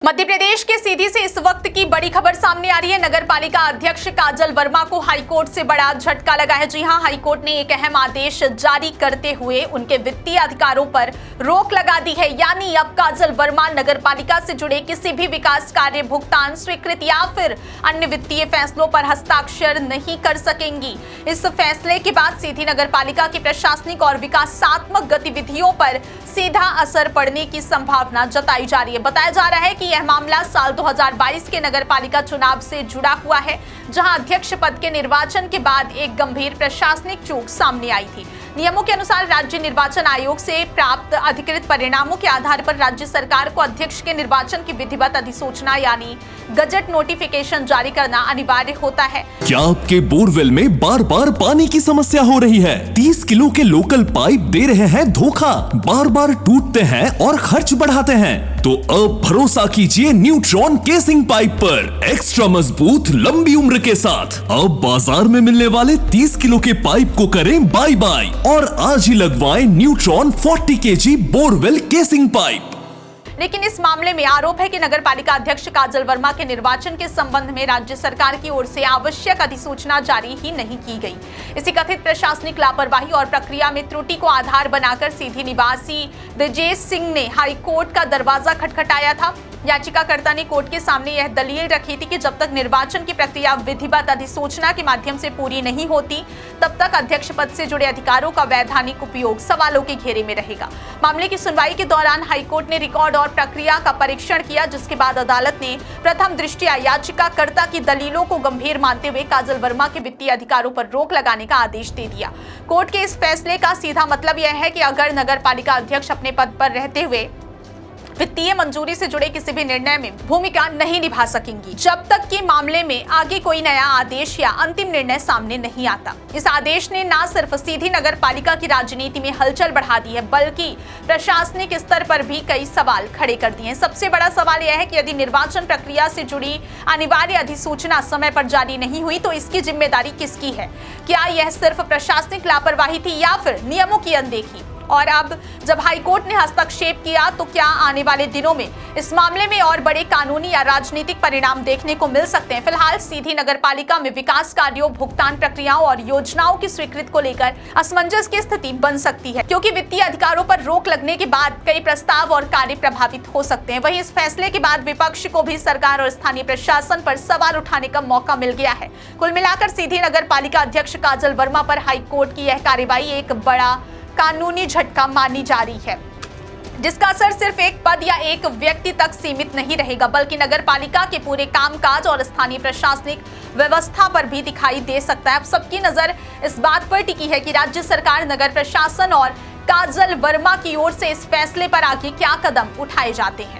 मध्य प्रदेश के सीधी से इस वक्त की बड़ी खबर सामने आ रही है। नगर पालिका अध्यक्ष काजल वर्मा को हाईकोर्ट से बड़ा झटका लगा है। जी हां, हाईकोर्ट ने एक अहम आदेश जारी करते हुए उनके वित्तीय अधिकारों पर रोक लगा दी है। यानी अब काजल वर्मा नगर पालिका से जुड़े किसी भी विकास कार्य, भुगतान, स्वीकृति या फिर अन्य वित्तीय फैसलों पर हस्ताक्षर नहीं कर सकेंगी। इस फैसले के बाद सीधी नगर पालिका की प्रशासनिक और विकासात्मक गतिविधियों पर सीधा असर पड़ने की संभावना जताई जा रही है। बताया जा रहा है कि यह मामला साल 2022 के नगर पालिका चुनाव से जुड़ा हुआ है, जहां अध्यक्ष पद के निर्वाचन के बाद एक गंभीर प्रशासनिक चूक सामने आई थी। नियमों के अनुसार राज्य निर्वाचन आयोग से प्राप्त अधिकृत परिणामों के आधार पर राज्य सरकार को अध्यक्ष के निर्वाचन की विधिवत अधिसूचना यानी गजट नोटिफिकेशन जारी करना अनिवार्य होता है। क्या आपके बोरवेल में बार बार पानी की समस्या हो रही है? 30 किलो के लोकल पाइप दे रहे हैं धोखा, बार बार टूटते हैं और खर्च बढ़ाते हैं? तो अब भरोसा कीजिए न्यूट्रॉन केसिंग पाइप पर। एक्स्ट्रा मजबूत, लंबी उम्र के साथ अब बाजार में मिलने वाले 30 किलो के पाइप को करें बाय बाय और आज ही लगवाएं neutron 40 kg borewell casing pipe. लेकिन इस मामले में आरोप है कि नगर पालिका अध्यक्ष काजल वर्मा के निर्वाचन के संबंध में राज्य सरकार की ओर से आवश्यक अधिसूचना जारी ही नहीं की गई। इसी कथित प्रशासनिक लापरवाही और प्रक्रिया में त्रुटि को आधार बनाकर सीधी निवासी ब्रजेश सिंह ने हाईकोर्ट का दरवाजा खटखटाया था। याचिकाकर्ता ने कोर्ट के सामने यह दलील रखी थी कि जब तक निर्वाचन की प्रक्रिया विधिवत अधिसूचना के माध्यम से पूरी नहीं होती, तब तक अध्यक्ष पद से जुड़े अधिकारों का वैधानिक उपयोग सवालों के घेरे में रहेगा। मामले की सुनवाई के दौरान हाईकोर्ट ने रिकॉर्ड और प्रक्रिया का परीक्षण किया, जिसके बाद अदालत ने प्रथम दृष्टया याचिकाकर्ता की दलीलों को गंभीर मानते हुए काजल वर्मा के वित्तीय अधिकारों पर रोक लगाने का आदेश दे दिया। कोर्ट के इस फैसले का सीधा मतलब यह है कि अगर नगर पालिका अध्यक्ष अपने पद पर रहते हुए वित्तीय मंजूरी से जुड़े किसी भी निर्णय में भूमिका नहीं निभा सकेंगी, जब तक कि मामले में आगे कोई नया आदेश या अंतिम निर्णय सामने नहीं आता। इस आदेश ने न सिर्फ सीधी नगर पालिका की राजनीति में हलचल बढ़ा दी है, बल्कि प्रशासनिक स्तर पर भी कई सवाल खड़े कर दिए हैं। सबसे बड़ा सवाल यह है कि यदि निर्वाचन प्रक्रिया से जुड़ी अनिवार्य अधिसूचना समय पर जारी नहीं हुई तो इसकी जिम्मेदारी किसकी है? क्या यह सिर्फ प्रशासनिक लापरवाही थी या फिर नियमों की अनदेखी? और अब जब हाईकोर्ट ने हस्तक्षेप किया तो क्या आने वाले दिनों में इस मामले में और बड़े कानूनी या राजनीतिक परिणाम देखने को मिल सकते हैं? फिलहाल सीधी नगर पालिका में विकास कार्यों, भुगतान प्रक्रियाओं और योजनाओं की स्वीकृति को लेकर असमंजस की स्थिति बन सकती है, क्योंकि वित्तीय अधिकारों पर रोक लगने के बाद कई प्रस्ताव और कार्य प्रभावित हो सकते हैं। वहीं इस फैसले के बाद विपक्ष को भी सरकार और स्थानीय प्रशासन पर सवाल उठाने का मौका मिल गया है। कुल मिलाकर सीधी नगर पालिका अध्यक्ष काजल वर्मा पर हाईकोर्ट की यह कार्रवाई एक बड़ा कानूनी झटका मानी जा रही है, जिसका असर सिर्फ एक पद या एक व्यक्ति तक सीमित नहीं रहेगा, बल्कि नगर पालिका के पूरे कामकाज और स्थानीय प्रशासनिक व्यवस्था पर भी दिखाई दे सकता है। अब सबकी नजर इस बात पर टिकी है कि राज्य सरकार, नगर प्रशासन और काजल वर्मा की ओर से इस फैसले पर आगे क्या कदम उठाए जाते हैं।